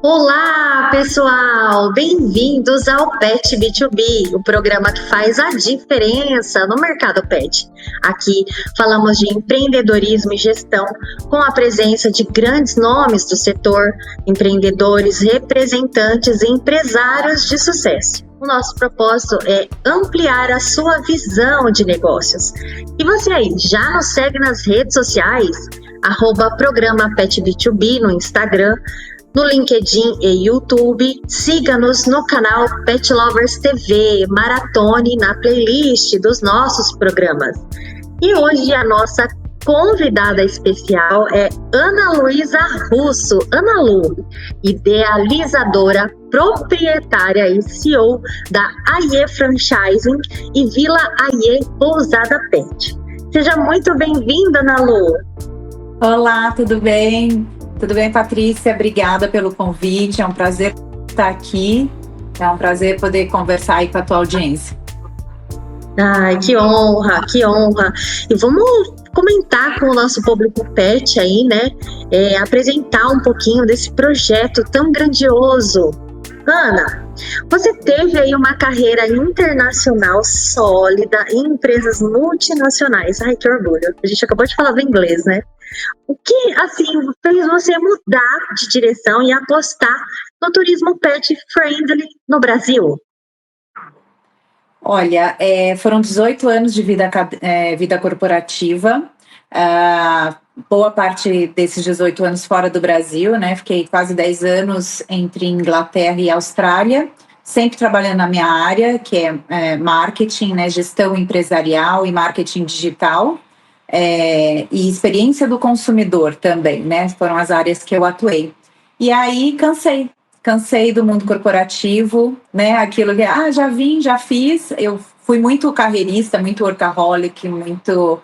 Olá, pessoal! Bem-vindos ao Pet B2B, o programa que faz a diferença no mercado pet. Aqui falamos de empreendedorismo e gestão, com a presença de grandes nomes do setor, empreendedores, representantes e empresários de sucesso. O nosso propósito é ampliar a sua visão de negócios. E você aí, já nos segue nas redes sociais? @programa Pet B2B no Instagram, no LinkedIn e YouTube. Siga-nos no canal Pet Lovers TV, maratone na playlist dos nossos programas. E hoje a nossa convidada especial é Ana Luísa Russo, Ana Lu, idealizadora, proprietária e CEO da Aie Franchising e Vila Aie Pousada Pet. Seja muito bem-vinda, Ana Lu. Olá, tudo bem? Tudo bem, Patrícia? Obrigada pelo convite. É um prazer estar aqui. É um prazer poder conversar aí com a tua audiência. Ai, que honra, que honra. E vamos comentar com o nosso público pet aí, né? Apresentar um pouquinho desse projeto tão grandioso. Ana, você teve aí uma carreira internacional sólida em empresas multinacionais. Ai, que orgulho. A gente acabou de falar do inglês, né? O que, assim, fez você mudar de direção e apostar no turismo pet friendly no Brasil? Olha, foram 18 anos de vida corporativa. Boa parte desses 18 anos fora do Brasil, né? Fiquei quase 10 anos entre Inglaterra e Austrália, sempre trabalhando na minha área, que é marketing, né? Gestão empresarial e marketing digital. E experiência do consumidor também, né? Foram as áreas que eu atuei. E aí cansei do mundo corporativo, né? Aquilo que, já vim, já fiz. Eu fui muito carreirista, muito workaholic, muito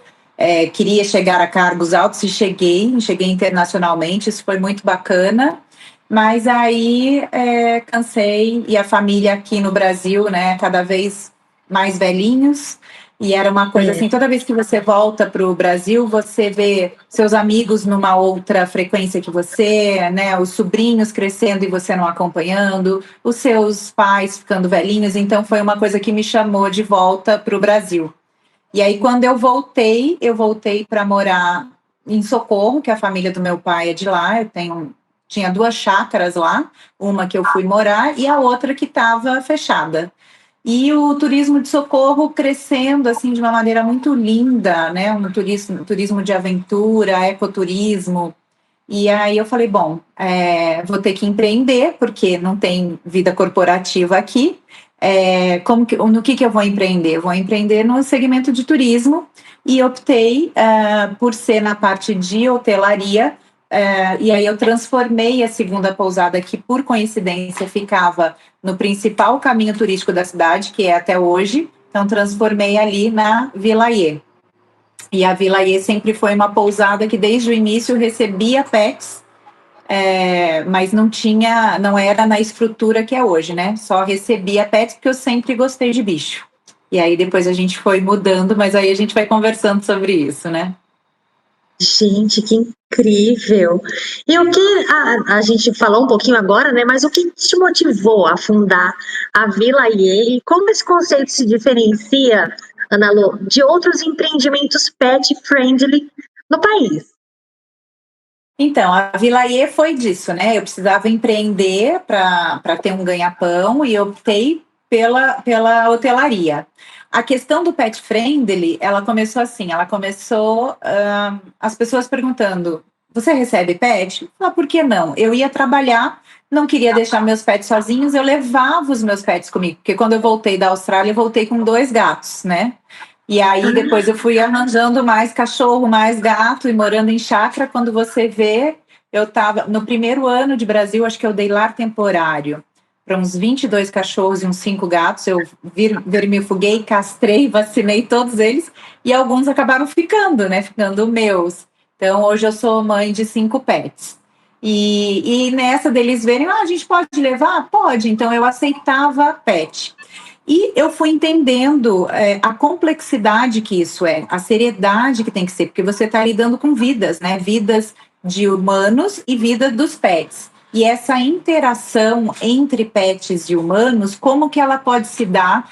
queria chegar a cargos altos e cheguei internacionalmente, isso foi muito bacana. Mas aí cansei, e a família aqui no Brasil, né? Cada vez mais velhinhos. E era uma coisa assim, toda vez que você volta para o Brasil, você vê seus amigos numa outra frequência que você, né? Os sobrinhos crescendo e você não acompanhando, os seus pais ficando velhinhos. Então, foi uma coisa que me chamou de volta para o Brasil. E aí, quando eu voltei para morar em Socorro, que a família do meu pai é de lá. Tinha 2 chácaras lá, uma que eu fui morar e a outra que estava fechada. E o turismo de Socorro crescendo assim de uma maneira muito linda, né? Um turismo de aventura, ecoturismo. E aí eu falei, bom, vou ter que empreender, porque não tem vida corporativa aqui. No que eu vou empreender? Vou empreender no segmento de turismo e optei por ser na parte de hotelaria. E aí eu transformei a segunda pousada, que por coincidência ficava no principal caminho turístico da cidade, que é até hoje. Então transformei ali na Vila Aie. E a Vila Aie sempre foi uma pousada que desde o início recebia pets, mas não era na estrutura que é hoje, né? Só recebia pets porque eu sempre gostei de bicho. E aí depois a gente foi mudando, mas aí a gente vai conversando sobre isso, né? Gente, que incrível! E o que a gente falou um pouquinho agora, né? Mas o que te motivou a fundar a Vila Aie e como esse conceito se diferencia, Ana Lu, de outros empreendimentos pet friendly no país? Então, a Vila Aie foi disso, né? Eu precisava empreender para ter um ganha-pão e eu optei pela hotelaria. A questão do pet friendly, ela começou assim, as pessoas perguntando, você recebe pet? Por que não? Eu ia trabalhar, não queria deixar meus pets sozinhos, eu levava os meus pets comigo, porque quando eu voltei da Austrália, eu voltei com 2 gatos, né? E aí depois eu fui arranjando mais cachorro, mais gato e morando em chácara. Quando você vê, eu estava no primeiro ano de Brasil, acho que eu dei lar temporário para uns 22 cachorros e uns 5 gatos. Eu vermifuguei, castrei, vacinei todos eles e alguns acabaram ficando, né? Ficando meus. Então hoje eu sou mãe de 5 pets. E nessa deles verem, a gente pode levar? Pode. Então eu aceitava pet. E eu fui entendendo a complexidade que isso é, a seriedade que tem que ser, porque você está lidando com vidas, né? Vidas de humanos e vida dos pets. e essa interação entre pets e humanos, como que ela pode se dar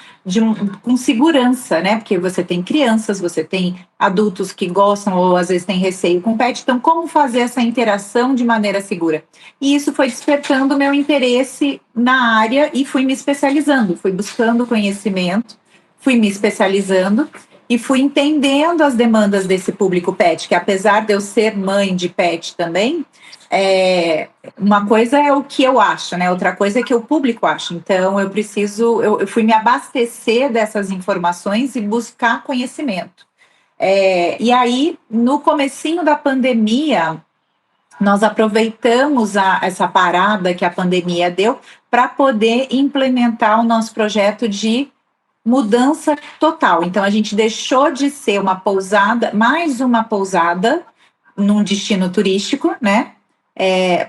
com segurança, né? Porque você tem crianças, você tem adultos que gostam ou às vezes têm receio com pet, então como fazer essa interação de maneira segura? E isso foi despertando o meu interesse na área e fui me especializando, fui buscando conhecimento, fui me especializando e fui entendendo as demandas desse público pet, que apesar de eu ser mãe de pet também, uma coisa é o que eu acho, né? Outra coisa é que o público acha. Então, eu fui me abastecer dessas informações e buscar conhecimento. E aí, no comecinho da pandemia, nós aproveitamos essa parada que a pandemia deu para poder implementar o nosso projeto de mudança total. Então, a gente deixou de ser uma pousada, mais uma pousada num destino turístico, né?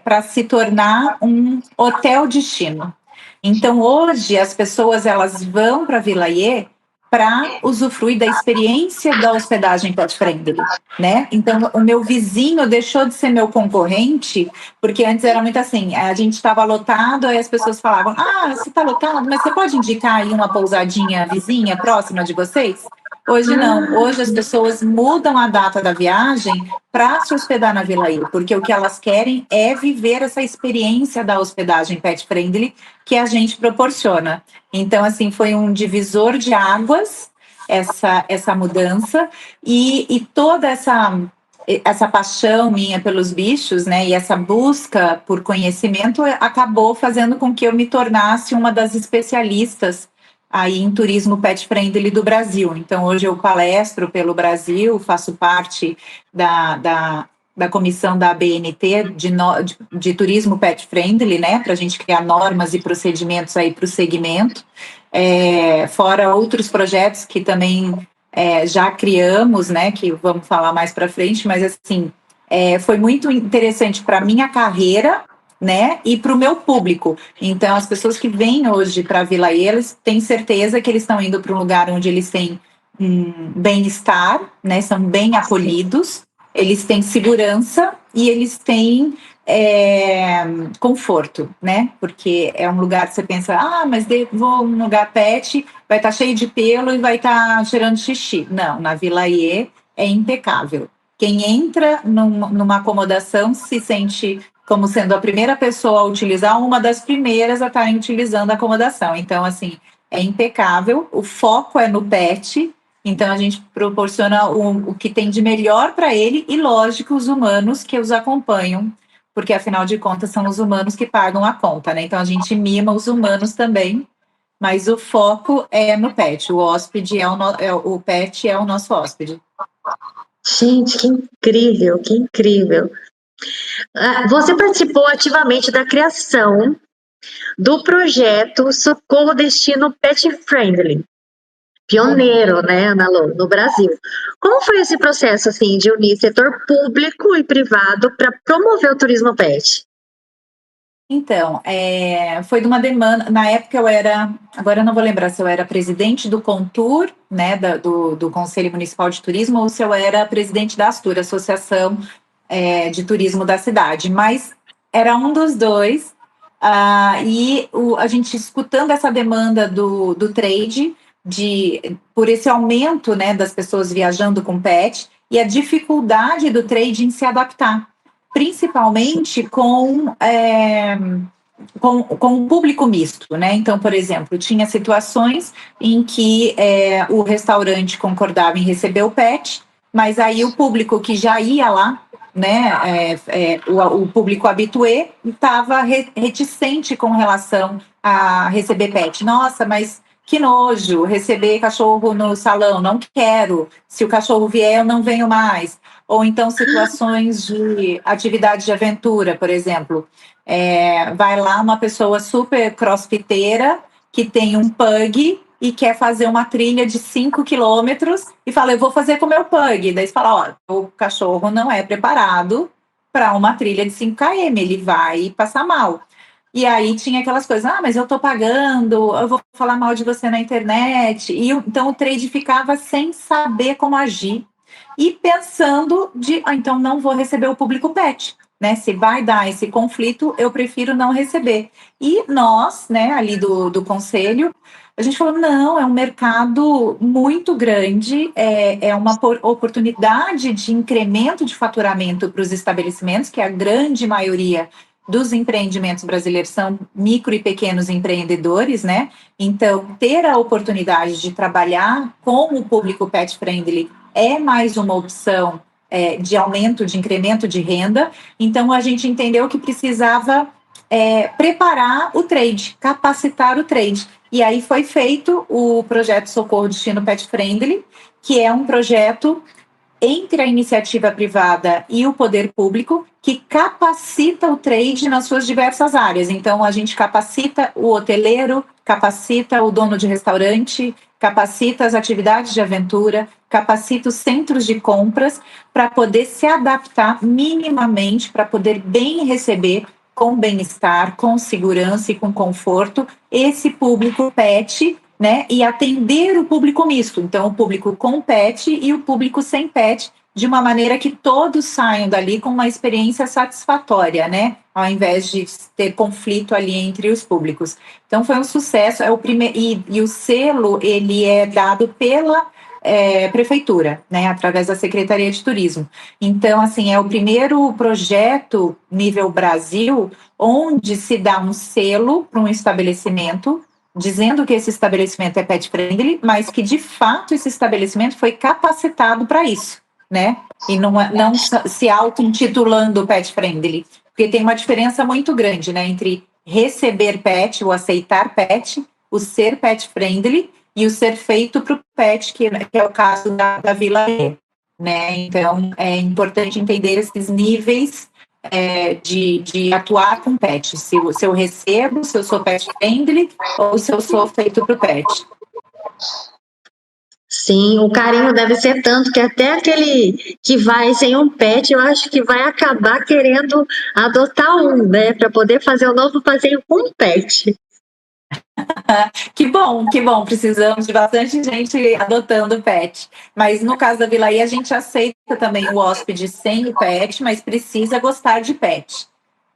Para se tornar um hotel destino. Então, hoje, as pessoas elas vão para Vila Iê para usufruir da experiência da hospedagem pet friendly, né? Então, o meu vizinho deixou de ser meu concorrente, porque antes era muito assim, a gente estava lotado, aí as pessoas falavam, você está lotado, mas você pode indicar aí uma pousadinha vizinha próxima de vocês? Hoje não, hoje as pessoas mudam a data da viagem para se hospedar na Vila Ilha, porque o que elas querem é viver essa experiência da hospedagem pet friendly que a gente proporciona. Então, assim, foi um divisor de águas essa mudança e toda essa paixão minha pelos bichos, né, e essa busca por conhecimento acabou fazendo com que eu me tornasse uma das especialistas aí em turismo pet friendly do Brasil. Então, hoje eu palestro pelo Brasil, faço parte da comissão da ABNT de turismo pet friendly, né, para a gente criar normas e procedimentos aí para o segmento, fora outros projetos que também já criamos, né, que vamos falar mais para frente, mas assim, foi muito interessante para a minha carreira, né, e para o meu público. Então, as pessoas que vêm hoje para a Vila Iê, eles têm certeza que eles estão indo para um lugar onde eles têm bem-estar, né, são bem acolhidos, eles têm segurança e eles têm conforto, né? Porque é um lugar que você pensa, mas vou num lugar pet, vai estar cheio de pelo e vai estar cheirando xixi. Não, na Vila Iê é impecável. Quem entra numa acomodação se sente como sendo a primeira pessoa a utilizar, uma das primeiras a estarem utilizando a acomodação. Então, assim, é impecável, o foco é no pet, então a gente proporciona o que tem de melhor para ele e, lógico, os humanos que os acompanham, porque, afinal de contas, são os humanos que pagam a conta, né? Então, a gente mima os humanos também, mas o foco é no pet. O hóspede o pet é o nosso hóspede. Gente, que incrível, que incrível. Você participou ativamente da criação do projeto Socorro Destino Pet Friendly, pioneiro, né, Ana Lô, no Brasil. Como foi esse processo, assim, de unir setor público e privado para promover o turismo pet? Então, foi de uma demanda. Na época agora eu não vou lembrar se eu era presidente do Contur, né, do Conselho Municipal de Turismo, ou se eu era presidente da Astur, Associação de Turismo da cidade, mas era um dos dois. E a gente escutando essa demanda do trade, por esse aumento, né, das pessoas viajando com pet, e a dificuldade do trade em se adaptar, principalmente com o público misto, né? Então, por exemplo, tinha situações em que o restaurante concordava em receber o pet, mas aí o público que já ia lá, né, o público habitué, estava reticente com relação a receber pet. Nossa, mas que nojo, receber cachorro no salão, não quero. Se o cachorro vier, eu não venho mais. Ou então situações de atividade de aventura, por exemplo. Vai lá uma pessoa super crossfiteira que tem um pug e quer fazer uma trilha de 5 quilômetros e fala, eu vou fazer com o meu pug. Daí você fala, o cachorro não é preparado para uma trilha de 5 km, ele vai passar mal. E aí tinha aquelas coisas, mas eu tô pagando, eu vou falar mal de você na internet. E então o trade ficava sem saber como agir e pensando então não vou receber o público pet. né? Se vai dar esse conflito, eu prefiro não receber. E nós, né, ali do conselho, a gente falou, não, é um mercado muito grande, é uma oportunidade de incremento de faturamento para os estabelecimentos, que a grande maioria dos empreendimentos brasileiros são micro e pequenos empreendedores, né? Então, ter a oportunidade de trabalhar com o público pet friendly é mais uma opção de aumento, de incremento de renda. Então, a gente entendeu que precisava preparar o trade, capacitar o trade. E aí foi feito o projeto Socorro Destino Pet Friendly, que é um projeto entre a iniciativa privada e o poder público, que capacita o trade nas suas diversas áreas. Então, a gente capacita o hoteleiro, capacita o dono de restaurante, capacita as atividades de aventura, capacita os centros de compras para poder se adaptar minimamente, para poder bem receber com bem-estar, com segurança e com conforto esse público pet, né, e atender o público misto, então o público com pet e o público sem pet, de uma maneira que todos saiam dali com uma experiência satisfatória, né, ao invés de ter conflito ali entre os públicos. Então foi um sucesso, é o primeiro, e o selo ele é dado pela prefeitura, né, através da Secretaria de Turismo. Então, assim, é o primeiro projeto nível Brasil onde se dá um selo para um estabelecimento dizendo que esse estabelecimento é pet friendly, mas que de fato esse estabelecimento foi capacitado para isso, né? E não se auto-intitulando pet friendly, porque tem uma diferença muito grande, né, entre receber pet, o aceitar pet, o ser pet friendly e o ser feito para o pet, que é o caso da Vila E, né? Então é importante entender esses níveis de atuar com pet, se eu recebo, se eu sou pet friendly ou se eu sou feito para o pet. Sim, o carinho deve ser tanto que até aquele que vai sem um pet, eu acho que vai acabar querendo adotar um, né, para poder fazer o novo passeio com um pet. Que bom, precisamos de bastante gente adotando pet. Mas no caso da Vilaí, a gente aceita também o hóspede sem o pet, mas precisa gostar de pet,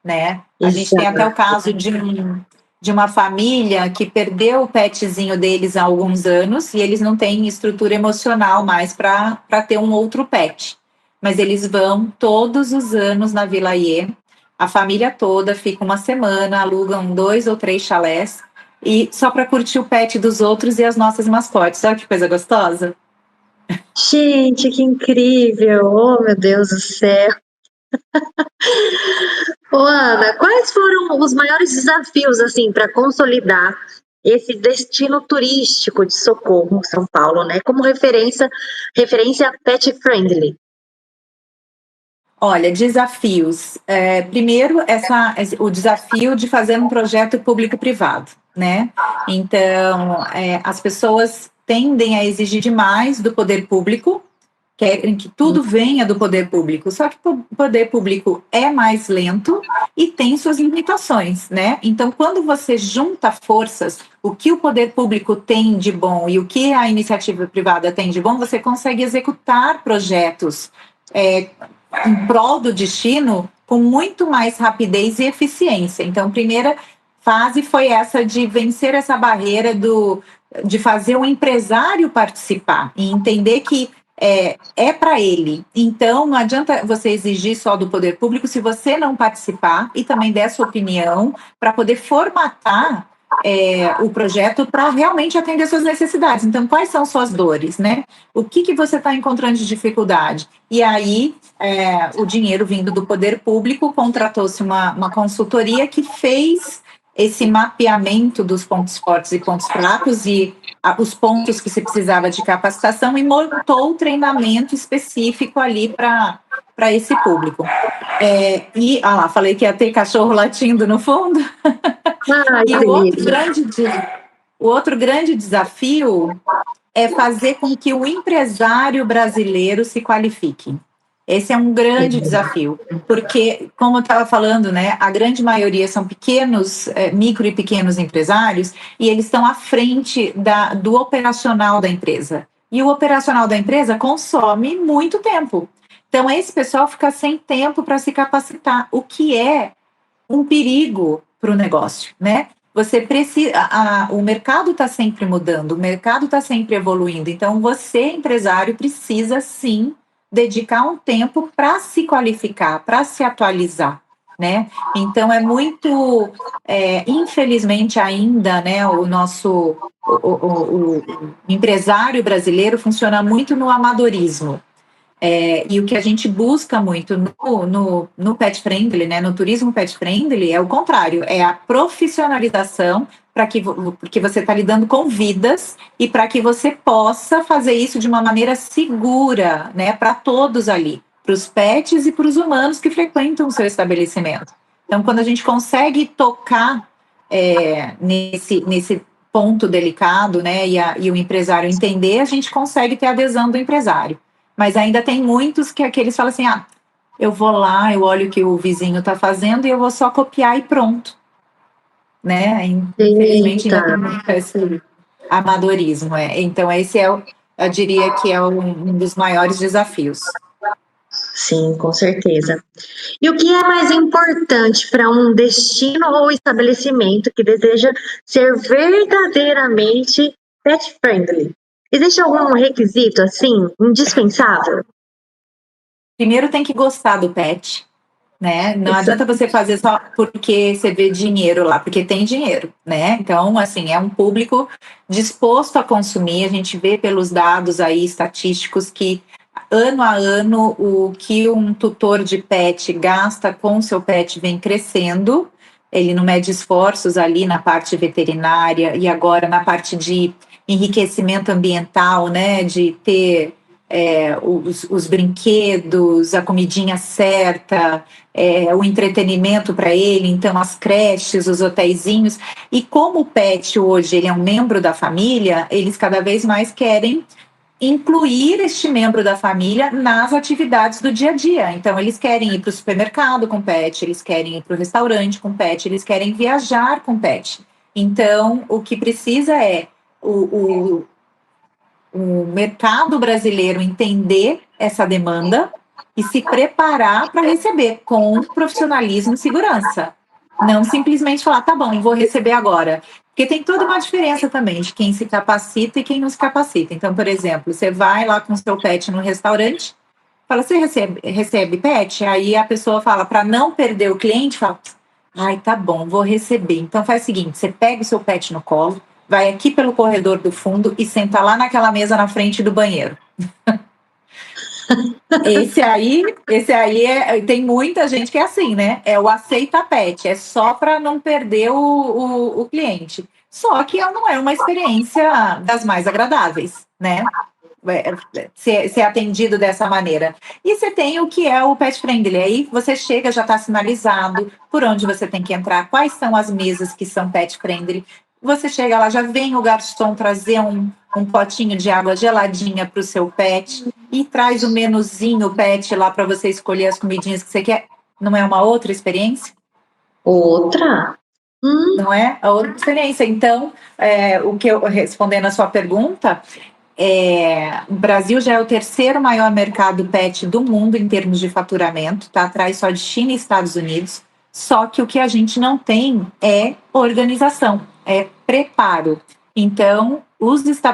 né? A gente tem até o caso de uma família que perdeu o petzinho deles há alguns anos e eles não têm estrutura emocional mais para ter um outro pet. Mas eles vão todos os anos na Vilaí, a família toda fica uma semana, alugam 2 ou 3 chalés, e só para curtir o pet dos outros e as nossas mascotes. Olha que coisa gostosa. Gente, que incrível! Oh, meu Deus do céu! Ô, Ana, quais foram os maiores desafios assim para consolidar esse destino turístico de Socorro, São Paulo, né? Como referência pet friendly. Olha, desafios. Primeiro, o desafio de fazer um projeto público-privado, né? Então, as pessoas tendem a exigir demais do poder público, querem que tudo venha do poder público, só que o poder público é mais lento e tem suas limitações, né? Então, quando você junta forças, o que o poder público tem de bom e o que a iniciativa privada tem de bom, você consegue executar projetos em prol do destino com muito mais rapidez e eficiência. Então, a primeira fase foi essa de vencer essa barreira de fazer o empresário participar e entender que é para ele. Então, não adianta você exigir só do poder público se você não participar e também der sua opinião para poder formatar o projeto para realmente atender suas necessidades. Então, quais são suas dores, né? O que você está encontrando de dificuldade? E aí, o dinheiro vindo do poder público, contratou-se uma consultoria que fez esse mapeamento dos pontos fortes e pontos fracos e os pontos que se precisava de capacitação e montou o treinamento específico ali para esse público. Falei que ia ter cachorro latindo no fundo. E o outro grande desafio é fazer com que o empresário brasileiro se qualifique. Esse é um grande desafio, porque, como eu estava falando, né, a grande maioria são pequenos, micro e pequenos empresários, e eles estão à frente do operacional da empresa. E o operacional da empresa consome muito tempo. Então, esse pessoal fica sem tempo para se capacitar, o que é um perigo para o negócio, né? Você precisa, o mercado está sempre mudando, o mercado está sempre evoluindo. Então, você, empresário, precisa sim dedicar um tempo para se qualificar, para se atualizar, né? Então, é muito, infelizmente ainda, né? O empresário brasileiro funciona muito no amadorismo. E o que a gente busca muito no pet friendly, né, no turismo pet friendly, é o contrário, é a profissionalização porque você está lidando com vidas e para que você possa fazer isso de uma maneira segura, né, para todos ali, para os pets e para os humanos que frequentam o seu estabelecimento. Então, quando a gente consegue tocar nesse ponto delicado, né, e o empresário entender, a gente consegue ter a adesão do empresário. Mas ainda tem muitos que aqueles falam assim, eu vou lá, eu olho o que o vizinho está fazendo e eu vou só copiar e pronto, né? Infelizmente Eita. ainda tem muito esse amadorismo, Então esse eu diria que é um dos maiores desafios. Sim, com certeza. E o que é mais importante para um destino ou estabelecimento que deseja ser verdadeiramente pet friendly? Existe algum requisito assim indispensável? Primeiro tem que gostar do pet, né? Não adianta você fazer só porque você vê dinheiro lá, porque tem dinheiro, né? Então, assim, é um público disposto a consumir. A gente vê pelos dados aí estatísticos que ano a ano o que um tutor de pet gasta com seu pet vem crescendo. Ele não mede esforços ali na parte veterinária e agora na parte de enriquecimento ambiental, né? De ter os brinquedos, a comidinha certa, o entretenimento para ele, então as creches, os hotéisinhos. E como o pet hoje ele é um membro da família, eles cada vez mais querem incluir este membro da família nas atividades do dia a dia. Então, eles querem ir para o supermercado com pet, eles querem ir para o restaurante com pet, eles querem viajar com pet. Então, o que precisa é o mercado brasileiro entender essa demanda e se preparar para receber com profissionalismo e segurança. Não simplesmente falar, tá bom, vou receber agora. Porque tem toda uma diferença também de quem se capacita e quem não se capacita. Então, por exemplo, você vai lá com seu pet no restaurante, fala, você recebe pet? Aí a pessoa fala, para não perder o cliente, fala, ai, tá bom, vou receber. Então faz o seguinte, você pega o seu pet no colo, vai aqui pelo corredor do fundo e senta lá naquela mesa na frente do banheiro. Esse aí tem muita gente que é assim, né? É o aceita pet, é só para não perder o cliente. Só que não é uma experiência das mais agradáveis, né? Ser atendido dessa maneira. E você tem o que é o pet friendly. Aí você chega, já está sinalizado por onde você tem que entrar, quais são as mesas que são pet friendly. Você chega lá, já vem o garçom trazer um potinho de água geladinha para o seu pet e traz o menuzinho pet lá para você escolher as comidinhas que você quer. Não é uma outra experiência? Outra? Não é? A outra experiência. Então, o que eu respondendo a sua pergunta, o Brasil já é o terceiro maior mercado pet do mundo em termos de faturamento, está atrás só de China e Estados Unidos. Só que o que a gente não tem é organização, é preparo. Então,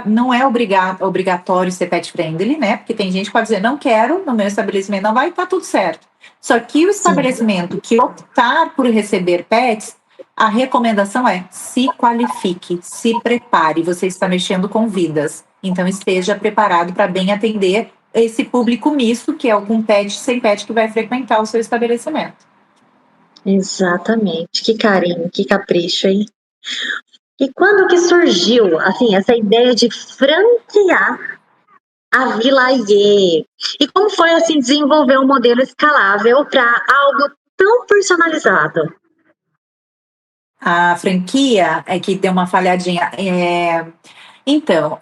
não é obrigatório ser pet friendly, né? Porque tem gente que pode dizer, não quero, no meu estabelecimento não vai, tá tudo certo. Só que o estabelecimento que optar por receber pets, a recomendação é se qualifique, se prepare, você está mexendo com vidas. Então, esteja preparado para bem atender esse público misto, que é o com pet e sem pet, que vai frequentar o seu estabelecimento. Exatamente. Que carinho, que capricho, hein? E quando que surgiu, assim, essa ideia de franquear a Villayer? E como foi, assim, desenvolver um modelo escalável para algo tão personalizado? A franquia é que deu uma falhadinha. Então,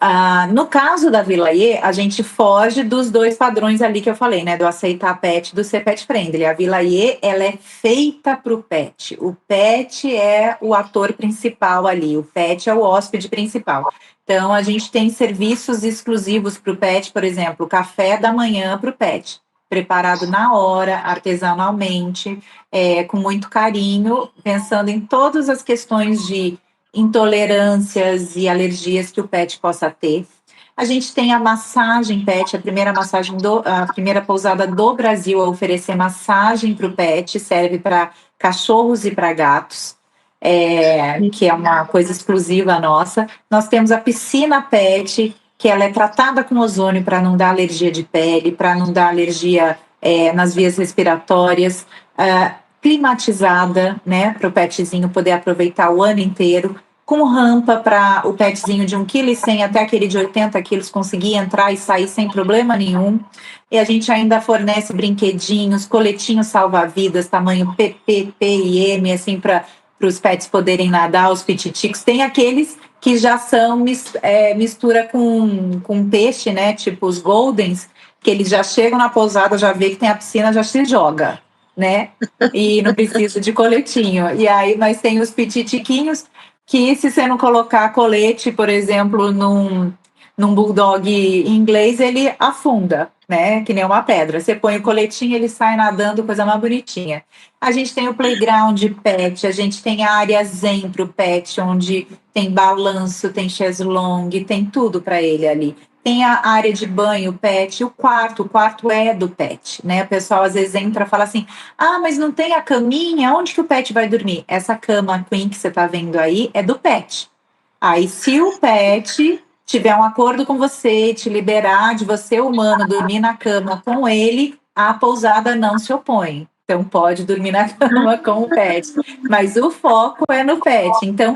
no caso da Villayer, a gente foge dos dois padrões ali que eu falei, né? Do aceitar pet e do ser pet friendly. A Villayer, ela é feita para o pet. O pet é o ator principal ali. O pet é o hóspede principal. Então, a gente tem serviços exclusivos para o pet, por exemplo, café da manhã para o pet. preparado na hora, artesanalmente, com muito carinho, pensando em todas as questões de intolerâncias e alergias que o pet possa ter. A gente tem a massagem pet, a primeira pousada do Brasil a oferecer massagem para o pet, serve para cachorros e para gatos, que é uma coisa exclusiva nossa. Nós temos a piscina pet, que ela é tratada com ozônio para não dar alergia de pele, para não dar alergia nas vias respiratórias, climatizada, né, para o petzinho poder aproveitar o ano inteiro, com rampa para o petzinho de 1,1 kg até aquele de 80 quilos conseguir entrar e sair sem problema nenhum. E a gente ainda fornece brinquedinhos, coletinhos salva-vidas, tamanho PP, P e M, assim, para os pets poderem nadar, os pititicos. Tem aqueles que já são mistura com peixe, né? Tipo os Goldens, que eles já chegam na pousada, já vê que tem a piscina, já se joga, né? E não precisa de coletinho. E aí nós tem os pititiquinhos, que se você não colocar colete, por exemplo, num bulldog inglês, ele afunda, né? Que nem uma pedra. Você põe o coletinho, ele sai nadando, coisa mais bonitinha. A gente tem o playground pet, a gente tem a área zen para o pet, onde tem balanço, tem chaise-longue, tem tudo para ele ali. Tem a área de banho pet, o quarto é do pet, né? O pessoal às vezes entra e fala assim: ah, mas não tem a caminha, onde que o pet vai dormir? Essa cama queen que você está vendo aí é do pet. Aí, se o pet tiver um acordo com você, te liberar de você, humano, dormir na cama com ele, a pousada não se opõe. Então, pode dormir na cama com o pet. Mas o foco é no pet. Então,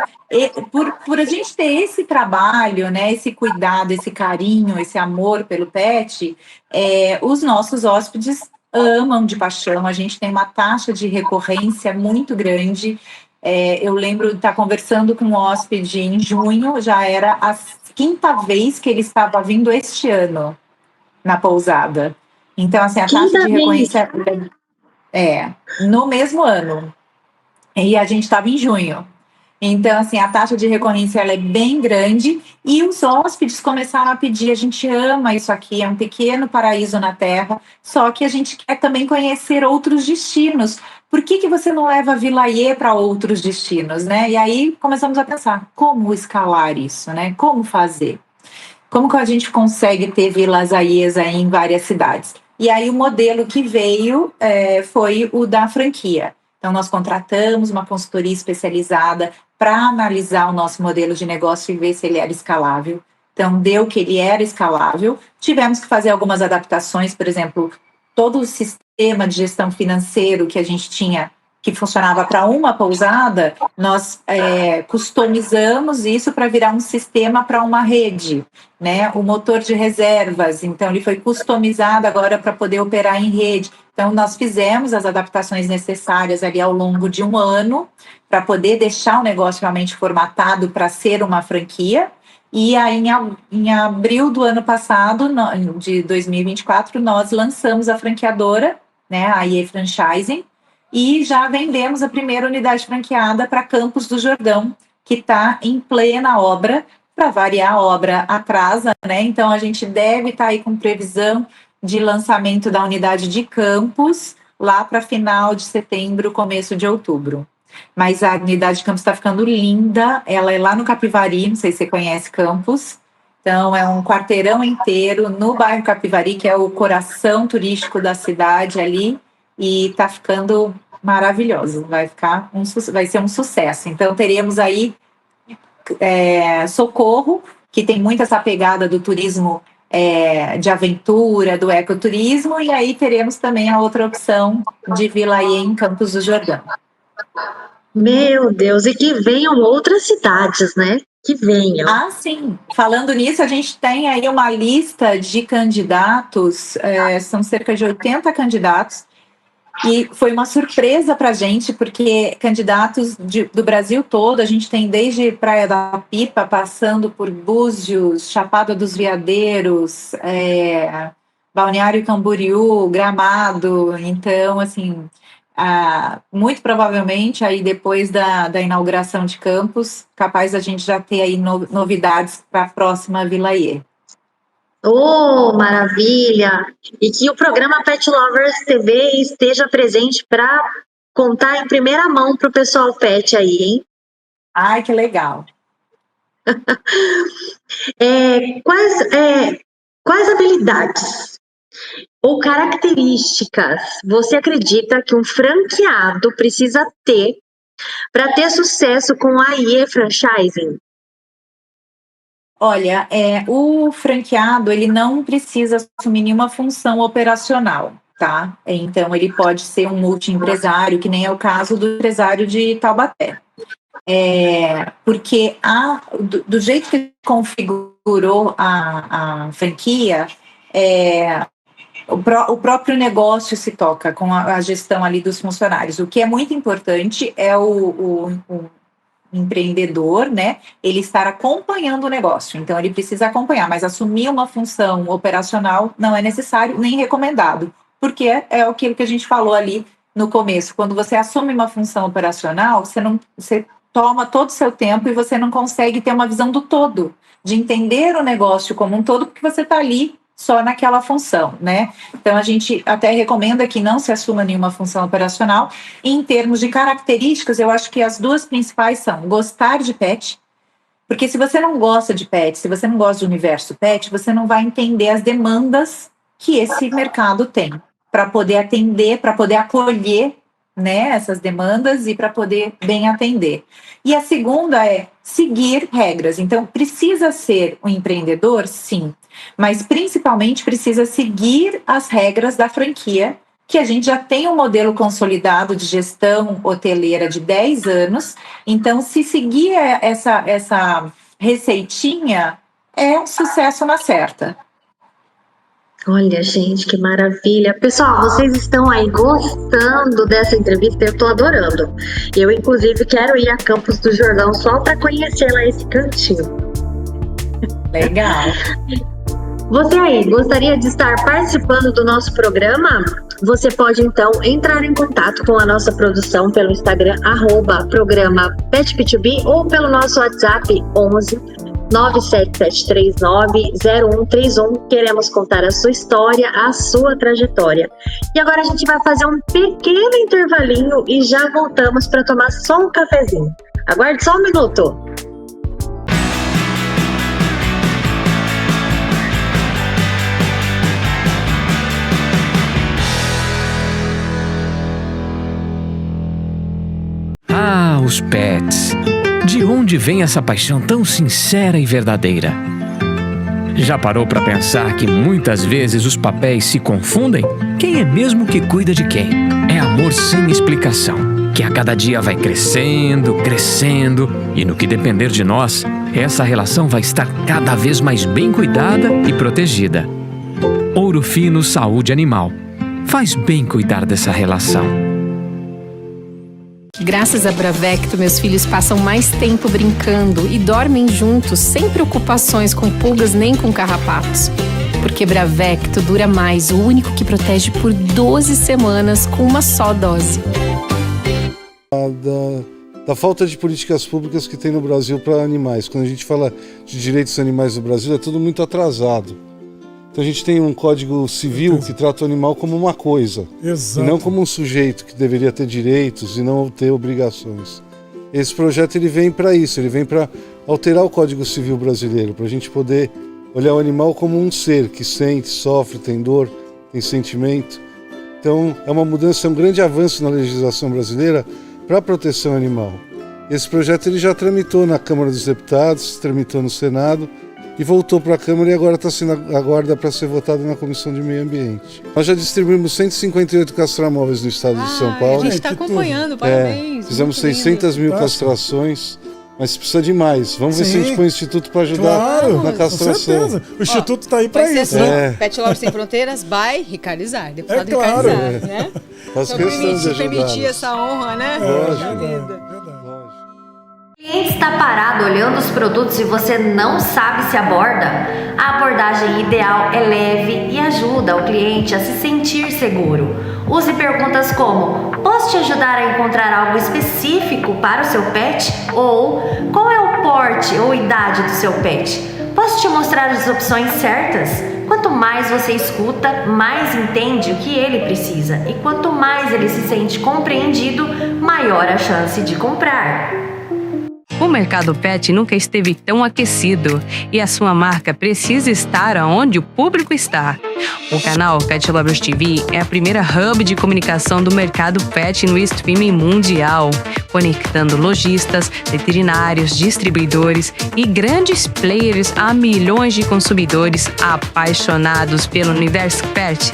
por a gente ter esse trabalho, né, esse cuidado, esse carinho, esse amor pelo pet, os nossos hóspedes amam de paixão. A gente tem uma taxa de recorrência muito grande. Eu lembro de estar conversando com um hóspede em junho, já era a quinta vez que ele estava vindo este ano na pousada. Então, assim, a taxa de recorrência no mesmo ano. E a gente estava em junho. Então, assim, a taxa de recorrência ela é bem grande e os hóspedes começaram a pedir, a gente ama isso aqui, é um pequeno paraíso na Terra, só que a gente quer também conhecer outros destinos. Por que você não leva a Vila Iê para outros destinos, né? E aí começamos a pensar, como escalar isso, né? Como fazer? Como que a gente consegue ter vilas Iês aí em várias cidades? E aí o modelo que veio foi o da franquia. Então, nós contratamos uma consultoria especializada para analisar o nosso modelo de negócio e ver se ele era escalável. Então, deu que ele era escalável. Tivemos que fazer algumas adaptações, por exemplo, todo o sistema de gestão financeiro que a gente tinha, que funcionava para uma pousada, nós customizamos isso para virar um sistema para uma rede, né? O motor de reservas, então ele foi customizado agora para poder operar em rede. Então, nós fizemos as adaptações necessárias ali ao longo de um ano para poder deixar o negócio realmente formatado para ser uma franquia. E aí, em abril do ano passado, de 2024, nós lançamos a franqueadora, né, a IE Franchising, e já vendemos a primeira unidade franqueada para Campos do Jordão, que está em plena obra. Para variar, a obra atrasa, né? Então, a gente deve estar aí com previsão de lançamento da unidade de Campos lá para final de setembro, começo de outubro. Mas a unidade de Campos está ficando linda, ela é lá no Capivari, não sei se você conhece Campos. Então, é um quarteirão inteiro no bairro Capivari, que é o coração turístico da cidade ali, e está ficando maravilhoso, vai ser um sucesso. Então, teremos aí Socorro, que tem muito essa pegada do turismo de aventura, do ecoturismo, e aí teremos também a outra opção de Vila Iê em Campos do Jordão. Meu Deus, e que venham outras cidades, né? Que venham. Ah, sim. Falando nisso, a gente tem aí uma lista de candidatos, são cerca de 80 candidatos, e foi uma surpresa para a gente, porque candidatos do Brasil todo, a gente tem desde Praia da Pipa, passando por Búzios, Chapada dos Veadeiros, Balneário Camboriú, Gramado. Então, assim, muito provavelmente, aí depois da inauguração de Campos, capaz a gente já ter aí novidades para a próxima Vila Iê. Oh, maravilha! E que o programa Pet Lovers TV esteja presente para contar em primeira mão para o pessoal pet aí, hein? Ai, que legal. Quais habilidades ou características você acredita que um franqueado precisa ter para ter sucesso com a IE Franchising? Olha, o franqueado, ele não precisa assumir nenhuma função operacional, tá? Então, ele pode ser um multiempresário, que nem é o caso do empresário de Taubaté. Porque do jeito que configurou a franquia, o próprio negócio se toca com a gestão ali dos funcionários. O que é muito importante é o empreendedor, né, ele estar acompanhando o negócio. Então, ele precisa acompanhar, mas assumir uma função operacional não é necessário nem recomendado, porque é aquilo que a gente falou ali no começo. Quando você assume uma função operacional, você toma todo o seu tempo e você não consegue ter uma visão do todo, de entender o negócio como um todo, porque você está ali só naquela função, né? Então, a gente até recomenda que não se assuma nenhuma função operacional. Em termos de características, eu acho que as duas principais são gostar de pet, porque se você não gosta de pet, se você não gosta do universo pet, você não vai entender as demandas que esse mercado tem, para poder atender, para poder acolher, né, essas demandas e para poder bem atender. E a segunda é seguir regras. Então, precisa ser um empreendedor? Sim. Mas, principalmente, precisa seguir as regras da franquia, que a gente já tem um modelo consolidado de gestão hoteleira de 10 anos. Então, se seguir essa receitinha, é sucesso na certa. Olha, gente, que maravilha. Pessoal, vocês estão aí gostando dessa entrevista? Eu tô adorando. Eu, inclusive, quero ir a Campos do Jordão só para conhecer lá esse cantinho. Legal. Você aí, gostaria de estar participando do nosso programa? Você pode, então, entrar em contato com a nossa produção pelo Instagram, @programa PetB2B, ou pelo nosso WhatsApp, 11 977390131. Queremos contar a sua história, a sua trajetória. E agora a gente vai fazer um pequeno intervalinho e já voltamos para tomar só um cafezinho. Aguarde só um minuto. Ah, os pets. De onde vem essa paixão tão sincera e verdadeira? Já parou para pensar que muitas vezes os papéis se confundem? Quem é mesmo que cuida de quem? É amor sem explicação, que a cada dia vai crescendo, crescendo, e no que depender de nós, essa relação vai estar cada vez mais bem cuidada e protegida. Ouro Fino Saúde Animal. Faz bem cuidar dessa relação. Graças a Bravecto, meus filhos passam mais tempo brincando e dormem juntos, sem preocupações com pulgas nem com carrapatos. Porque Bravecto dura mais, o único que protege por 12 semanas com uma só dose. Da falta de políticas públicas que tem no Brasil para animais. Quando a gente fala de direitos animais no Brasil, é tudo muito atrasado. Então a gente tem um código civil que trata o animal como uma coisa. Exato. E não como um sujeito que deveria ter direitos e não ter obrigações. Esse projeto ele vem para isso, ele vem para alterar o Código Civil brasileiro, para a gente poder olhar o animal como um ser que sente, sofre, tem dor, tem sentimento. Então é uma mudança, é um grande avanço na legislação brasileira para a proteção animal. Esse projeto ele já tramitou na Câmara dos Deputados, tramitou no Senado, e voltou para a Câmara e agora está sendo aguarda para ser votado na Comissão de Meio Ambiente. Nós já distribuímos 158 castramóveis no estado de São Paulo. A gente está acompanhando, parabéns. Fizemos 600 mil castrações, mas precisa de mais. Vamos ver se a gente põe o Instituto para ajudar na castração. Com certeza. O Instituto está aí para isso. Pet Lovers Sem Fronteiras by Ricardizar, deputado claro. Ricardizar, né? Faz Só questão de permitir essa honra, né? Lógico. O cliente está parado olhando os produtos e você não sabe se aborda? A abordagem ideal é leve e ajuda o cliente a se sentir seguro. Use perguntas como: posso te ajudar a encontrar algo específico para o seu pet? Ou qual é o porte ou idade do seu pet? Posso te mostrar as opções certas? Quanto mais você escuta, mais entende o que ele precisa. E quanto mais ele se sente compreendido, maior a chance de comprar. O mercado pet nunca esteve tão aquecido e a sua marca precisa estar onde o público está. O canal Pet Lovers TV é a primeira hub de comunicação do mercado pet no streaming mundial, conectando lojistas, veterinários, distribuidores e grandes players a milhões de consumidores apaixonados pelo universo pet.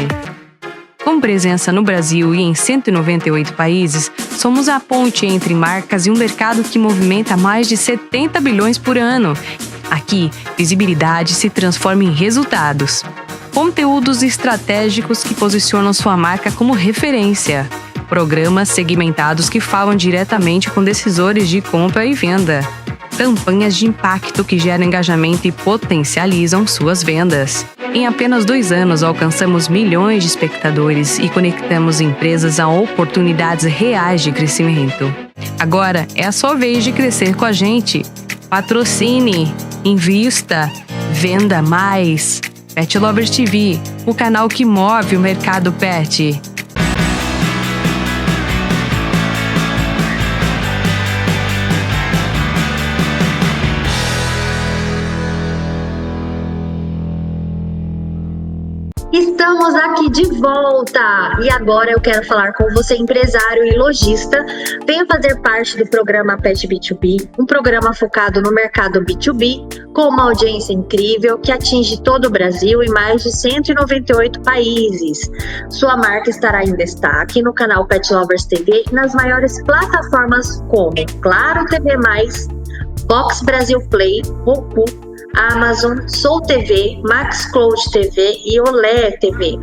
Com presença no Brasil e em 198 países, somos a ponte entre marcas e um mercado que movimenta mais de 70 bilhões por ano. Aqui, visibilidade se transforma em resultados. Conteúdos estratégicos que posicionam sua marca como referência. Programas segmentados que falam diretamente com decisores de compra e venda. Campanhas de impacto que geram engajamento e potencializam suas vendas. Em apenas 2 anos, alcançamos milhões de espectadores e conectamos empresas a oportunidades reais de crescimento. Agora é a sua vez de crescer com a gente. Patrocine, invista, venda mais. Pet Lovers TV, o canal que move o mercado pet. Estamos aqui de volta e agora eu quero falar com você, empresário e lojista. Venha fazer parte do programa Pet B2B, um programa focado no mercado B2B, com uma audiência incrível que atinge todo o Brasil e mais de 198 países. Sua marca estará em destaque no canal Pet Lovers TV e nas maiores plataformas como Claro TV+, Box Brasil Play, Roku, Amazon, Soul TV, Maxcloud TV e Olé TV.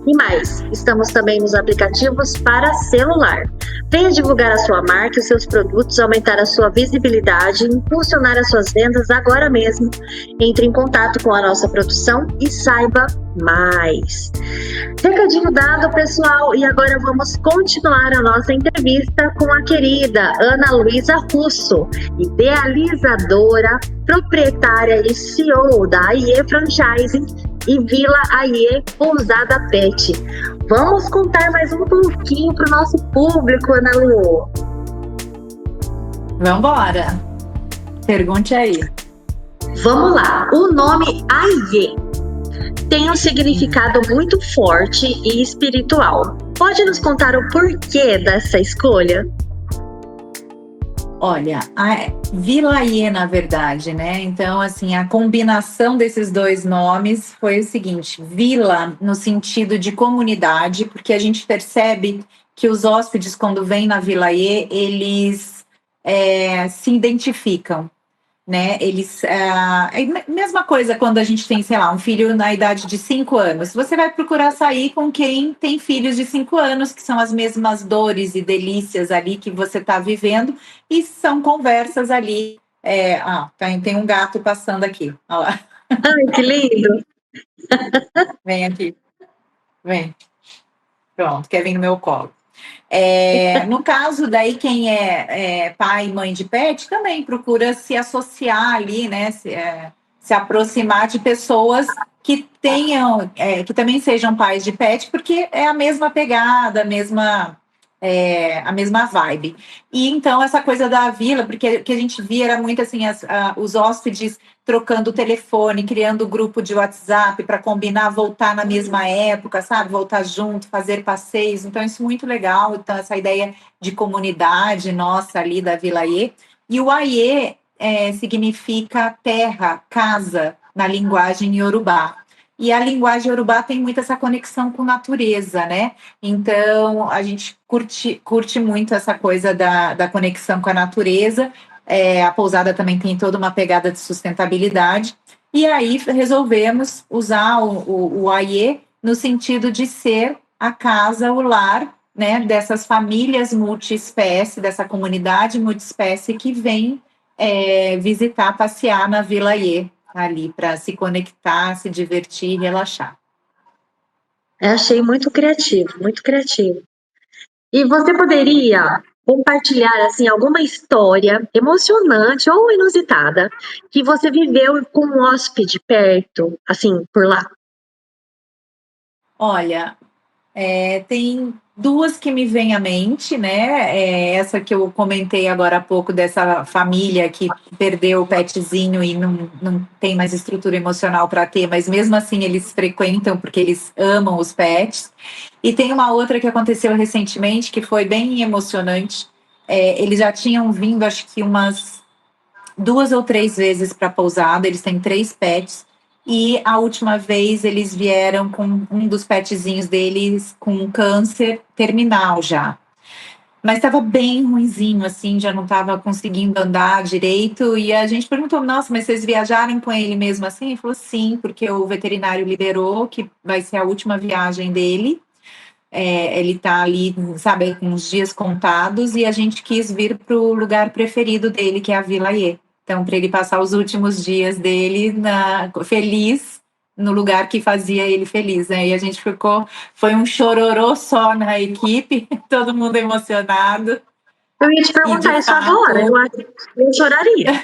E mais, estamos também nos aplicativos para celular. Venha divulgar a sua marca e seus produtos, aumentar a sua visibilidade e impulsionar as suas vendas agora mesmo. Entre em contato com a nossa produção e saiba mais. Recadinho dado, pessoal, e agora vamos continuar a nossa entrevista com a querida Ana Luísa Russo, idealizadora, proprietária e CEO da AIE Franchising e Vila AIE Pousada Pet. Vamos contar mais um pouquinho para o nosso público, Ana Lu. Vambora. Pergunte aí. Vamos lá. O nome AIE tem um significado muito forte e espiritual. Pode nos contar o porquê dessa escolha? Olha, a Vila AIE, na verdade, né? Então, assim, a combinação desses dois nomes foi o seguinte: vila no sentido de comunidade, porque a gente percebe que os hóspedes, quando vêm na Vila AIE, eles se identificam, né? Eles, mesma coisa quando a gente tem, sei lá, um filho na idade de 5 anos. Você vai procurar sair com quem tem filhos de 5 anos, que são as mesmas dores e delícias ali que você está vivendo, e são conversas ali. Tem um gato passando aqui. Olha lá. Ai, que lindo! Vem aqui. Vem. Pronto, quer vir no meu colo. No caso, daí quem é pai e mãe de pet também procura se associar ali, né? Se aproximar de pessoas que tenham, que também sejam pais de pet, porque é a mesma pegada, a mesma vibe. E então essa coisa da vila, porque o que a gente via era muito assim, os hóspedes trocando o telefone, criando grupo de WhatsApp para combinar, voltar na mesma época, sabe? Voltar junto, fazer passeios. Então, isso é muito legal. Então, essa ideia de comunidade nossa ali da Vila AIE. E o AIE significa terra, casa, na linguagem iorubá. E a linguagem iorubá tem muito essa conexão com natureza, né? Então, a gente curte muito essa coisa da conexão com a natureza. A pousada também tem toda uma pegada de sustentabilidade. E aí resolvemos usar o AIE no sentido de ser a casa, o lar, né, dessas famílias multiespécie, dessa comunidade multiespécie que vem visitar, passear na Vila AIE, ali para se conectar, se divertir e relaxar. Eu achei muito criativo, muito criativo. E você poderia compartilhar assim alguma história emocionante ou inusitada que você viveu com um hóspede perto, assim, por lá? Olha, tem duas que me vêm à mente, né? Essa que eu comentei agora há pouco, dessa família que perdeu o petzinho e não tem mais estrutura emocional para ter, mas mesmo assim eles frequentam porque eles amam os pets. E tem uma outra que aconteceu recentemente que foi bem emocionante. Eles já tinham vindo, acho que umas 2 ou 3 vezes para a pousada, eles têm 3 pets. E a última vez eles vieram com um dos petzinhos deles com câncer terminal já. Mas estava bem ruinzinho, assim, já não estava conseguindo andar direito. E a gente perguntou: nossa, mas vocês viajaram com ele mesmo assim? Ele falou: sim, porque o veterinário liberou que vai ser a última viagem dele. Ele está ali, sabe, com os dias contados, e a gente quis vir para o lugar preferido dele, que é a Vila Iê. Então, para ele passar os últimos dias dele feliz, no lugar que fazia ele feliz, né? E a gente foi um chororô só na equipe, todo mundo emocionado. Eu ia te perguntar isso agora, eu choraria.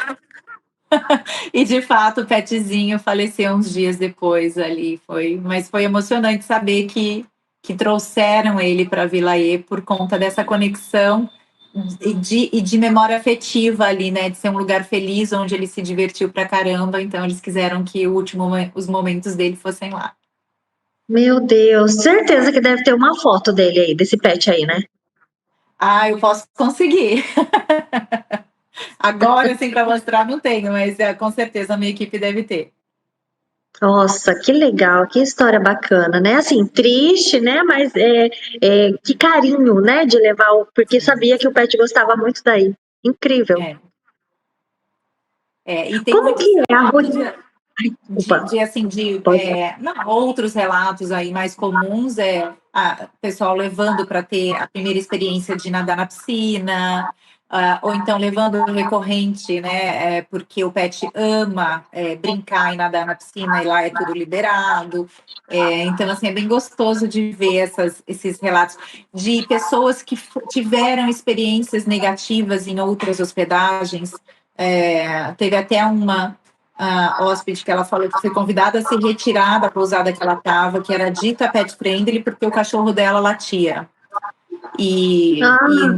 E de fato o petzinho faleceu uns dias depois ali, mas foi emocionante saber que trouxeram ele para Vila E por conta dessa conexão e de memória afetiva ali, né, de ser um lugar feliz onde ele se divertiu pra caramba, então eles quiseram que os momentos dele fossem lá. Meu Deus, certeza que deve ter uma foto dele aí, desse pet aí, né? Ah, eu posso conseguir. Agora, assim, para mostrar, não tenho, mas com certeza a minha equipe deve ter. Nossa, que legal, que história bacana, né? Assim, triste, né? Mas que carinho, né? De levar porque sabia que o pet gostava muito daí. Incrível. E tem Como que é a rotina? Outros relatos aí mais comuns o pessoal levando para ter a primeira experiência de nadar na piscina, ou então levando recorrente, né? Porque o pet ama brincar e nadar na piscina e lá é tudo liberado. Então, assim, é bem gostoso de ver esses relatos de pessoas que tiveram experiências negativas em outras hospedagens. Teve até uma hóspede que ela falou que foi convidada a se retirar da pousada que ela estava, que era dita pet friendly, porque o cachorro dela latia. E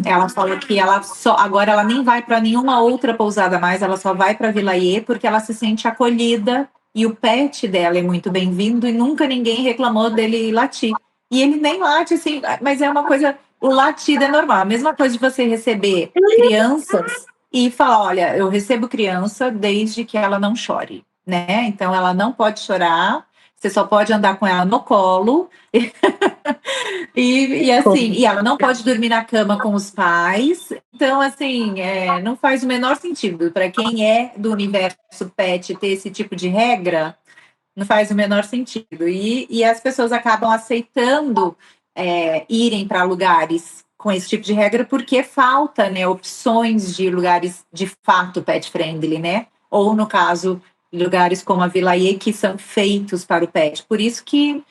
ela falou que agora ela nem vai para nenhuma outra pousada mais, ela só vai para Vila Iê porque ela se sente acolhida e o pet dela é muito bem-vindo e nunca ninguém reclamou dele latir. E ele nem late, assim, mas é uma coisa, o latido é normal, a mesma coisa de você receber crianças e falar: olha, eu recebo criança desde que ela não chore, né? Então ela não pode chorar, você só pode andar com ela no colo. E ela não pode dormir na cama com os pais. Então, assim, não faz o menor sentido. Para quem é do universo pet ter esse tipo de regra, não faz o menor sentido. E as pessoas acabam aceitando irem para lugares com esse tipo de regra porque falta, né, opções de lugares de fato pet friendly, né? Ou, no caso, lugares como a Vila Iê, que são feitos para o pet. Por isso que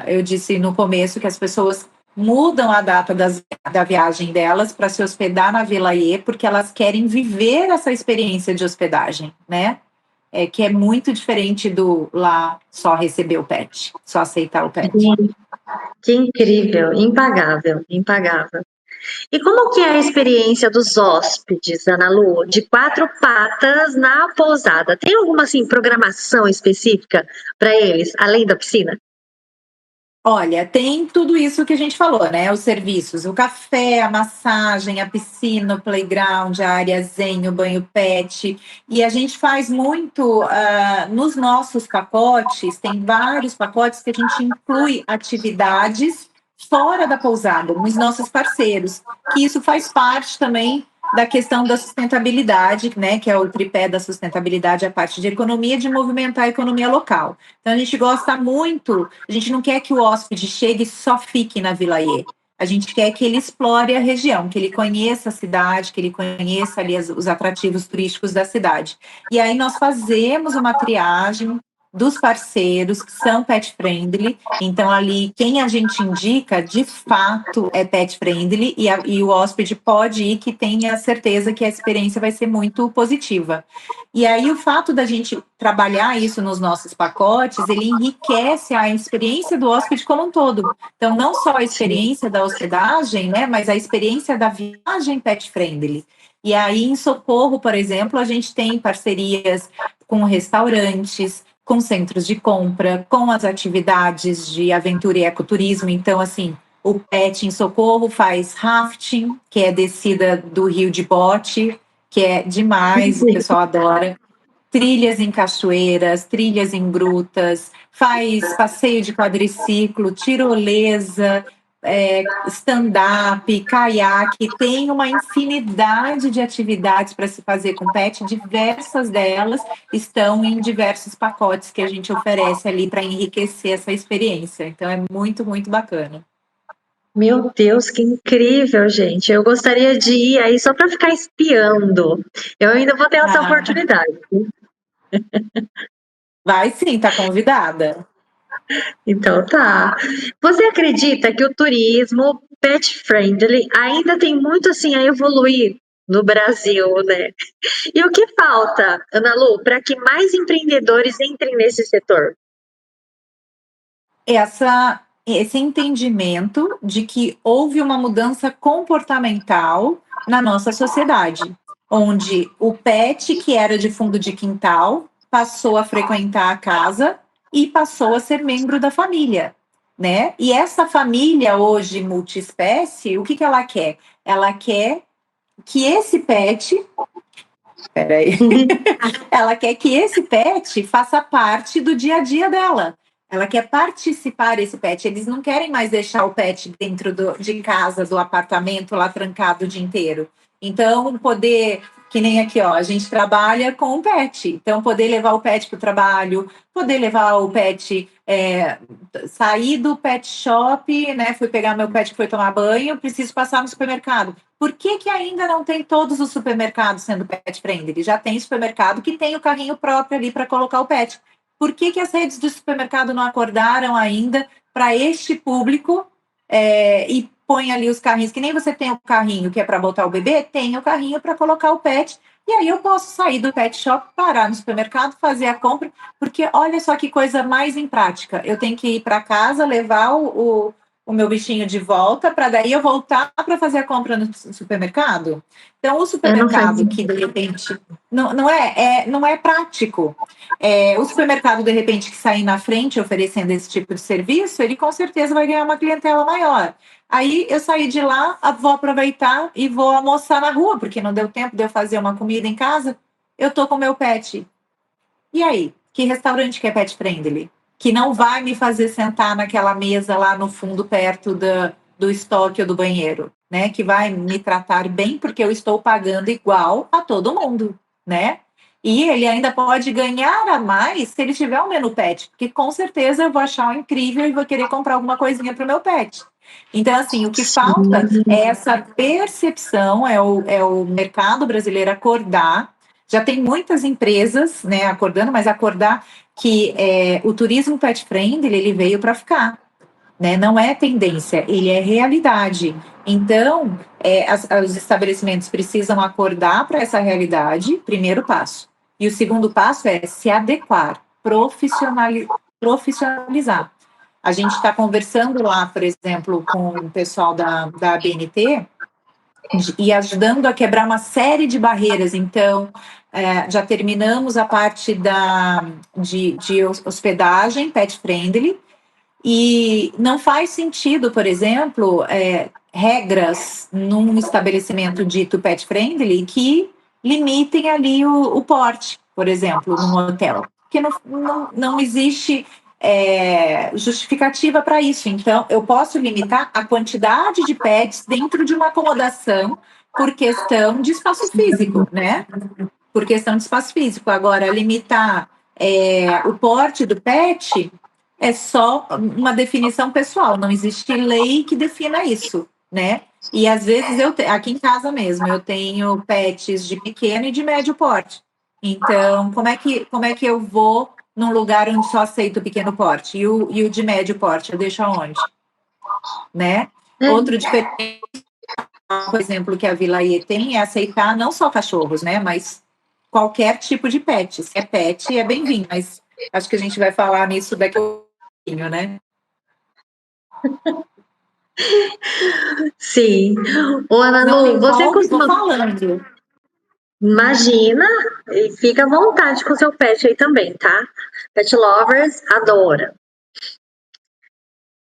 eu disse no começo que as pessoas mudam a data da viagem delas para se hospedar na Vila Iê, porque elas querem viver essa experiência de hospedagem, né? Que é muito diferente do lá só receber o pet, só aceitar o pet. Que incrível, impagável, impagável. E como que é a experiência dos hóspedes, Ana Lu, de 4 patas na pousada? Tem alguma assim programação específica para eles, além da piscina? Olha, tem tudo isso que a gente falou, né? Os serviços, o café, a massagem, a piscina, o playground, a área zen, o banho pet. E a gente faz muito nos nossos pacotes, tem vários pacotes que a gente inclui atividades fora da pousada, nos nossos parceiros, que isso faz parte também da questão da sustentabilidade, né, que é o tripé da sustentabilidade, a parte de economia, de movimentar a economia local. Então, a gente gosta muito, a gente não quer que o hóspede chegue e só fique na Vila Iê. A gente quer que ele explore a região, que ele conheça a cidade, que ele conheça ali os atrativos turísticos da cidade. E aí nós fazemos uma triagem, dos parceiros que são pet friendly. Então, ali, quem a gente indica, de fato, é pet friendly e o hóspede pode ir que tenha certeza que a experiência vai ser muito positiva. E aí, o fato da gente trabalhar isso nos nossos pacotes, ele enriquece a experiência do hóspede como um todo. Então, não só a experiência da hospedagem, né, mas a experiência da viagem pet friendly. E aí, em Socorro, por exemplo, a gente tem parcerias com restaurantes, com centros de compra, com as atividades de aventura e ecoturismo. Então, assim, o Pet em Socorro faz rafting, que é descida do rio de bote, que é demais, o pessoal adora. Trilhas em cachoeiras, trilhas em grutas, faz passeio de quadriciclo, tirolesa, stand-up, caiaque, tem uma infinidade de atividades para se fazer com pet, diversas delas estão em diversos pacotes que a gente oferece ali para enriquecer essa experiência. Então é muito, muito bacana. Meu Deus, que incrível, gente. Eu gostaria de ir aí só para ficar espiando. Eu ainda vou ter essa oportunidade. Vai sim, tá convidada. Então tá. Você acredita que o turismo pet friendly ainda tem muito assim a evoluir no Brasil, né? E o que falta, Ana Lu, para que mais empreendedores entrem nesse setor? Esse entendimento de que houve uma mudança comportamental na nossa sociedade, onde o pet que era de fundo de quintal passou a frequentar a casa e passou a ser membro da família, né? E essa família hoje multiespécie, o que que ela quer? Ela quer que esse pet, peraí, ela quer que esse pet faça parte do dia a dia dela. Ela quer participar desse pet. Eles não querem mais deixar o pet dentro de casa, do apartamento, lá trancado o dia inteiro. Então, poder, que nem aqui, ó, a gente trabalha com o pet. Então, poder levar o pet para o trabalho, poder levar o pet, sair do pet shop, né? Fui pegar meu pet que foi tomar banho, preciso passar no supermercado. Por que que ainda não tem todos os supermercados sendo pet friendly? Já tem supermercado que tem o carrinho próprio ali para colocar o pet. Por que que as redes do supermercado não acordaram ainda para este público e põe ali os carrinhos? Que nem você tem o carrinho que é para botar o bebê, tem o carrinho para colocar o pet. E aí eu posso sair do pet shop, parar no supermercado, fazer a compra, porque olha só que coisa mais em prática. Eu tenho que ir para casa, levar o meu bichinho de volta, para daí eu voltar para fazer a compra no supermercado. Então, o supermercado que de repente não é prático. O supermercado, de repente, que sair na frente oferecendo esse tipo de serviço, ele com certeza vai ganhar uma clientela maior. Aí eu saí de lá, vou aproveitar e vou almoçar na rua, porque não deu tempo de eu fazer uma comida em casa. Eu tô com meu pet. E aí? Que restaurante que é pet friendly? Que não vai me fazer sentar naquela mesa lá no fundo, perto do estoque ou do banheiro, né? Que vai me tratar bem, porque eu estou pagando igual a todo mundo, né? E ele ainda pode ganhar a mais se ele tiver um menu pet, porque com certeza eu vou achar um incrível e vou querer comprar alguma coisinha para o meu pet. Então, assim, o que falta é essa percepção, é o mercado brasileiro acordar. Já tem muitas empresas, né, acordando, mas acordar que o turismo pet friendly, ele veio para ficar, né? Não é tendência, ele é realidade. Então, os estabelecimentos precisam acordar para essa realidade, primeiro passo. E o segundo passo é se adequar, profissionalizar. A gente está conversando lá, por exemplo, com o pessoal da ABNT e ajudando a quebrar uma série de barreiras. Então, já terminamos a parte de hospedagem pet friendly e não faz sentido, por exemplo, regras num estabelecimento dito pet friendly que limitem ali o porte, por exemplo, num hotel, porque não existe justificativa para isso. Então, eu posso limitar a quantidade de pets dentro de uma acomodação por questão de espaço físico, né? Por questão de espaço físico. Agora, limitar o porte do pet é só uma definição pessoal, não existe lei que defina isso, né? E às vezes aqui em casa mesmo, eu tenho pets de pequeno e de médio porte. Então, como é que eu vou num lugar onde só aceita o pequeno porte. E o de médio porte, eu deixo aonde? Né? Outro diferente, por exemplo, que a Vilaê tem é aceitar não só cachorros, né? Mas qualquer tipo de pet. Se é pet, é bem-vindo. Mas acho que a gente vai falar nisso daqui a pouquinho, né? Sim. Ô, Ana Não me Lu, você empolgue, tô costuma. falando. Imagina, e fica à vontade com seu pet aí também, tá? Pet lovers adora.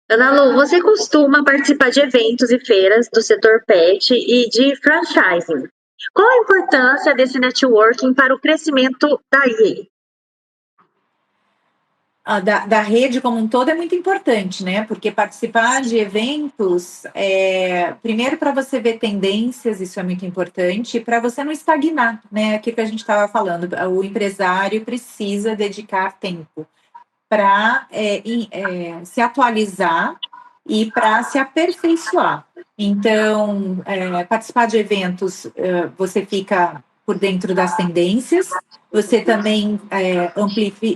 Ana Lu, você costuma participar de eventos e feiras do setor pet e de franchising. Qual a importância desse networking para o crescimento da EA? Da rede como um todo é muito importante, né? Porque participar de eventos, primeiro para você ver tendências, isso é muito importante, e para você não estagnar, né? Aquilo que a gente estava falando, o empresário precisa dedicar tempo para se atualizar e para se aperfeiçoar. Então, participar de eventos, você fica por dentro das tendências, você também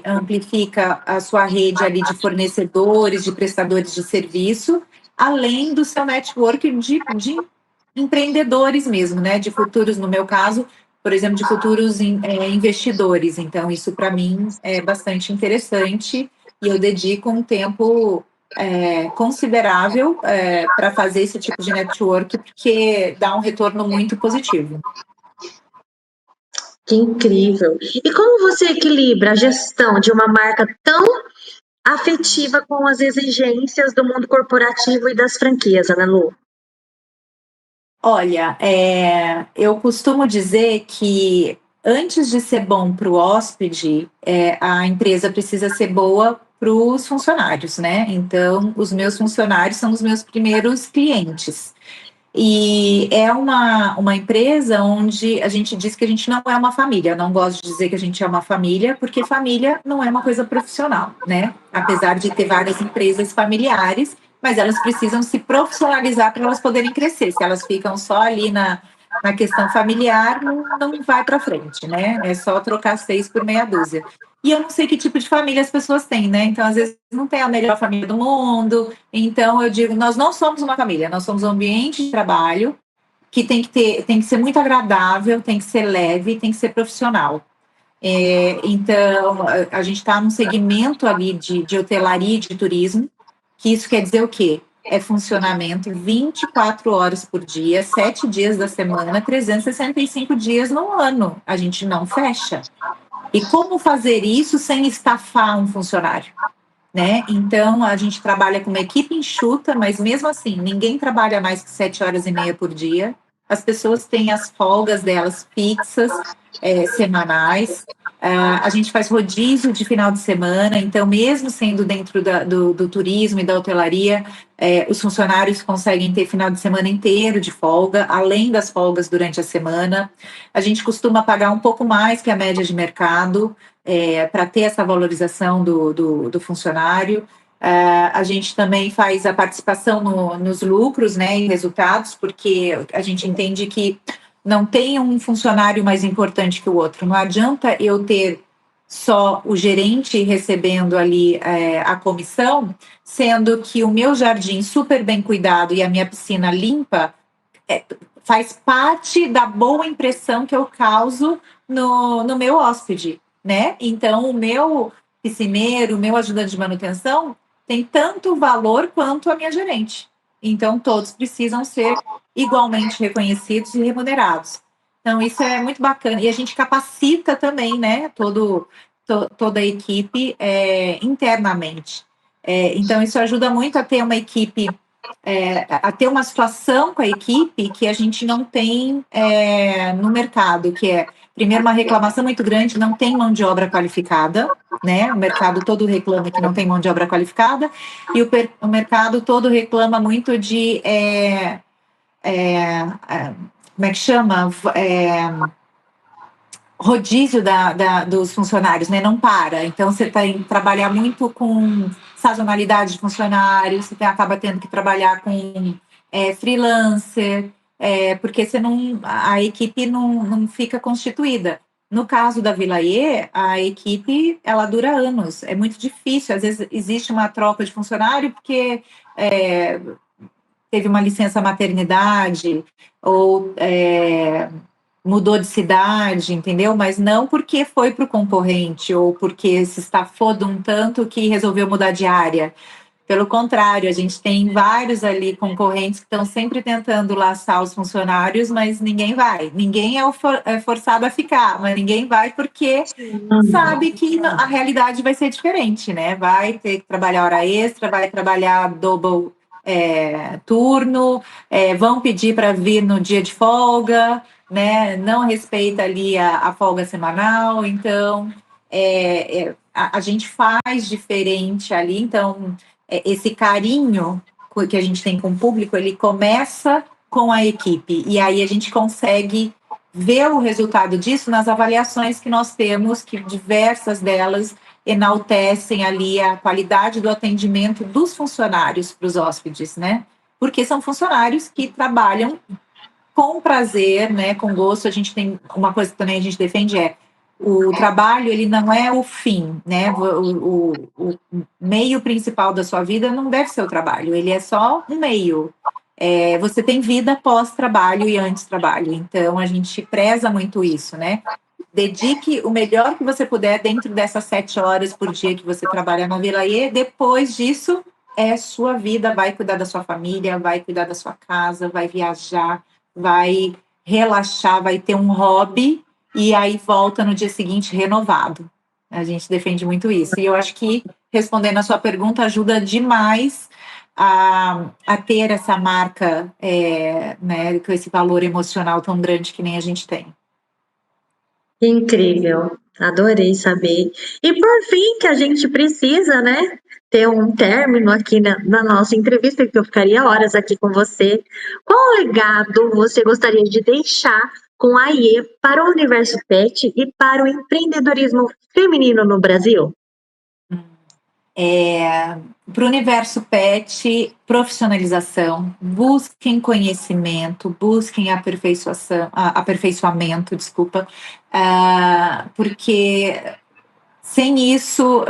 amplifica a sua rede ali de fornecedores, de prestadores de serviço, além do seu network de empreendedores mesmo, né? De futuros, no meu caso, por exemplo, de futuros investidores. Então, isso para mim é bastante interessante e eu dedico um tempo considerável para fazer esse tipo de network, porque dá um retorno muito positivo. Que incrível! E como você equilibra a gestão de uma marca tão afetiva com as exigências do mundo corporativo e das franquias, Ana Lu? Olha, eu costumo dizer que antes de ser bom para o hóspede, a empresa precisa ser boa para os funcionários, né? Então, os meus funcionários são os meus primeiros clientes. E é uma empresa onde a gente diz que a gente não é uma família. Eu não gosto de dizer que a gente é uma família, porque família não é uma coisa profissional, né? Apesar de ter várias empresas familiares, mas elas precisam se profissionalizar para elas poderem crescer. Se elas ficam só ali na questão familiar, não vai para frente, né? É só trocar 6 por meia dúzia. E eu não sei que tipo de família as pessoas têm, né? Então, às vezes, não tem a melhor família do mundo. Então, eu digo, nós não somos uma família, nós somos um ambiente de trabalho que tem que ser muito agradável, tem que ser leve, tem que ser profissional. Então, a gente está num segmento ali de hotelaria e de turismo, que isso quer dizer o quê? É funcionamento 24 horas por dia, 7 dias da semana, 365 dias no ano. A gente não fecha. E como fazer isso sem estafar um funcionário? Né? Então, a gente trabalha com uma equipe enxuta, mas mesmo assim, ninguém trabalha mais que 7 horas e meia por dia. As pessoas têm as folgas delas fixas, semanais. A gente faz rodízio de final de semana, então, mesmo sendo dentro do turismo e da hotelaria, os funcionários conseguem ter final de semana inteiro de folga, além das folgas durante a semana. A gente costuma pagar um pouco mais que a média de mercado, para ter essa valorização do funcionário. A gente também faz a participação nos lucros, né, e resultados, porque a gente entende que não tem um funcionário mais importante que o outro. Não adianta eu ter só o gerente recebendo ali a comissão, sendo que o meu jardim super bem cuidado e a minha piscina limpa faz parte da boa impressão que eu causo no meu hóspede, né? Então, o meu piscineiro, o meu ajudante de manutenção tem tanto valor quanto a minha gerente. Então, todos precisam ser igualmente reconhecidos e remunerados. Então, isso é muito bacana. E a gente capacita também, né, toda a equipe internamente. Então, isso ajuda muito a ter uma equipe, a ter uma situação com a equipe que a gente não tem no mercado, que é, primeiro, uma reclamação muito grande, não tem mão de obra qualificada, né? O mercado todo reclama que não tem mão de obra qualificada, e o mercado todo reclama muito de como é que chama? Rodízio dos funcionários, né? Não para. Então, você tem que trabalhar muito com sazonalidade de funcionários, você acaba tendo que trabalhar com freelancer, porque a equipe não fica constituída. No caso da Vila E, a equipe, ela dura anos, é muito difícil, às vezes existe uma troca de funcionário porque teve uma licença maternidade, ou mudou de cidade, entendeu? Mas não porque foi para o concorrente, ou porque se estafou de um tanto que resolveu mudar de área. Pelo contrário, a gente tem vários ali concorrentes que estão sempre tentando laçar os funcionários, mas ninguém vai. Ninguém é forçado a ficar, mas ninguém vai porque sabe que a realidade vai ser diferente, né? Vai ter que trabalhar hora extra, vai trabalhar double turno, vão pedir para vir no dia de folga, né? Não respeita ali a folga semanal, então a gente faz diferente ali, então esse carinho que a gente tem com o público, ele começa com a equipe, e aí a gente consegue ver o resultado disso nas avaliações que nós temos, que diversas delas enaltecem ali a qualidade do atendimento dos funcionários para os hóspedes, né? Porque são funcionários que trabalham com prazer, né, com gosto. A gente tem uma coisa que também a gente defende o trabalho, ele não é o fim, né? O meio principal da sua vida não deve ser o trabalho, ele é só um meio. Você tem vida pós-trabalho e antes-trabalho, então a gente preza muito isso, né? Dedique o melhor que você puder dentro dessas 7 horas por dia que você trabalha na Vila E. Depois disso, sua vida, vai cuidar da sua família, vai cuidar da sua casa, vai viajar, vai relaxar, vai ter um hobby, e aí volta no dia seguinte renovado. A gente defende muito isso. E eu acho que, respondendo a sua pergunta, ajuda demais a ter essa marca, né, com esse valor emocional tão grande que nem a gente tem. Incrível, adorei saber. E por fim, que a gente precisa, né, ter um término aqui na nossa entrevista, que eu ficaria horas aqui com você. Qual legado você gostaria de deixar com a IE para o universo pet e para o empreendedorismo feminino no Brasil? Para o universo pet, profissionalização, busquem conhecimento, busquem aperfeiçoamento, desculpa, porque sem isso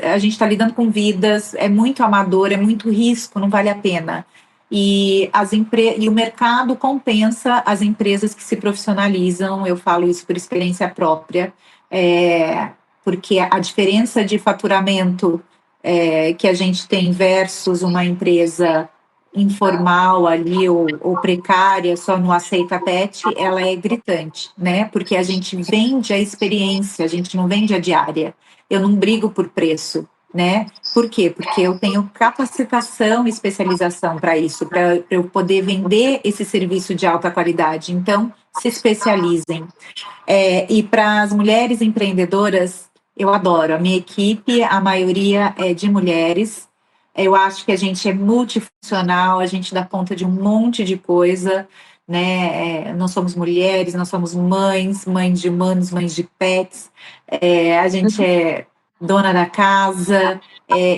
a gente está lidando com vidas, é muito amador, é muito risco, não vale a pena. E o mercado compensa as empresas que se profissionalizam, eu falo isso por experiência própria, porque a diferença de faturamento que a gente tem versus uma empresa informal ali ou precária, só no Aceita Pet, ela é gritante, né? Porque a gente vende a experiência, a gente não vende a diária. Eu não brigo por preço, né? Por quê? Porque eu tenho capacitação e especialização para isso, para eu poder vender esse serviço de alta qualidade. Então, se especializem. E para as mulheres empreendedoras, eu adoro. A minha equipe, a maioria é de mulheres. Eu acho que a gente é multifuncional, a gente dá conta de um monte de coisa, né? Nós somos mulheres, nós somos mães de humanos, mães de pets. A gente é dona da casa.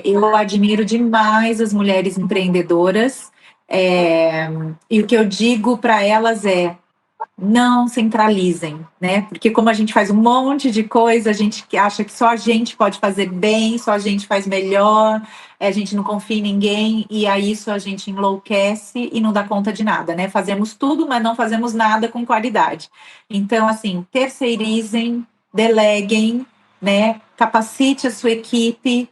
Eu admiro demais as mulheres empreendedoras. E o que eu digo para elas não centralizem, né? Porque como a gente faz um monte de coisa, a gente acha que só a gente pode fazer bem, só a gente faz melhor, a gente não confia em ninguém, e aí isso a gente enlouquece e não dá conta de nada, né? Fazemos tudo, mas não fazemos nada com qualidade. Então, assim, terceirizem, deleguem, né? Capacite a sua equipe,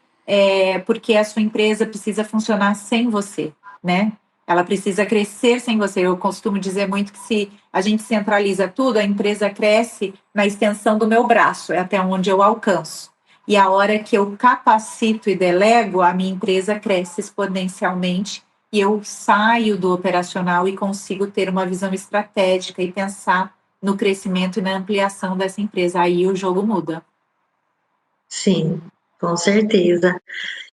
porque a sua empresa precisa funcionar sem você, né? Ela precisa crescer sem você. Eu costumo dizer muito que se a gente centraliza tudo, a empresa cresce na extensão do meu braço, é até onde eu alcanço. E a hora que eu capacito e delego, a minha empresa cresce exponencialmente e eu saio do operacional e consigo ter uma visão estratégica e pensar no crescimento e na ampliação dessa empresa. Aí o jogo muda. Sim, com certeza.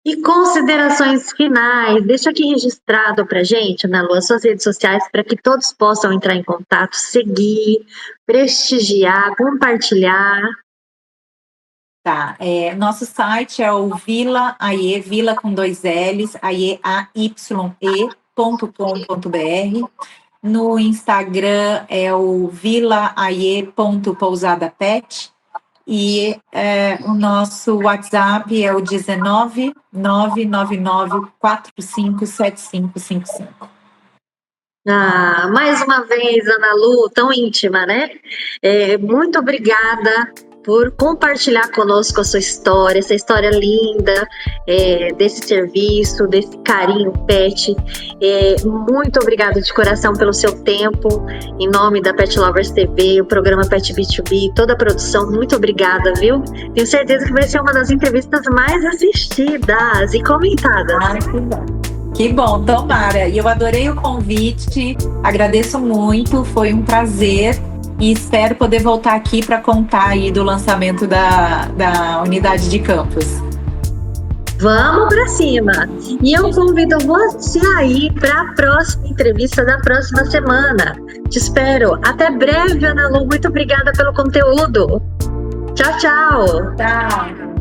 E considerações finais, deixa aqui registrado para gente, Ana Lu, as suas redes sociais, para que todos possam entrar em contato, seguir, prestigiar, compartilhar. Tá, nosso site é o Vila AIE, Vila com 2 L's, aie.com.br. No Instagram é o vilaaie.pousadapet. E o nosso WhatsApp é o 19 999 457555. Mais uma vez, Ana Lu, tão íntima, né? Muito obrigada por compartilhar conosco a sua história, essa história linda desse serviço, desse carinho pet. Muito obrigada de coração pelo seu tempo, em nome da Pet Lovers TV, o programa Pet B2B, toda a produção, muito obrigada, viu? Tenho certeza que vai ser uma das entrevistas mais assistidas e comentadas. Que bom, tomara. E eu adorei o convite, agradeço muito, foi um prazer. E espero poder voltar aqui para contar aí do lançamento da unidade de campus. Vamos para cima! E eu convido você aí para a próxima entrevista da próxima semana. Te espero. Até breve, Ana Lu. Muito obrigada pelo conteúdo. Tchau, tchau. Tchau.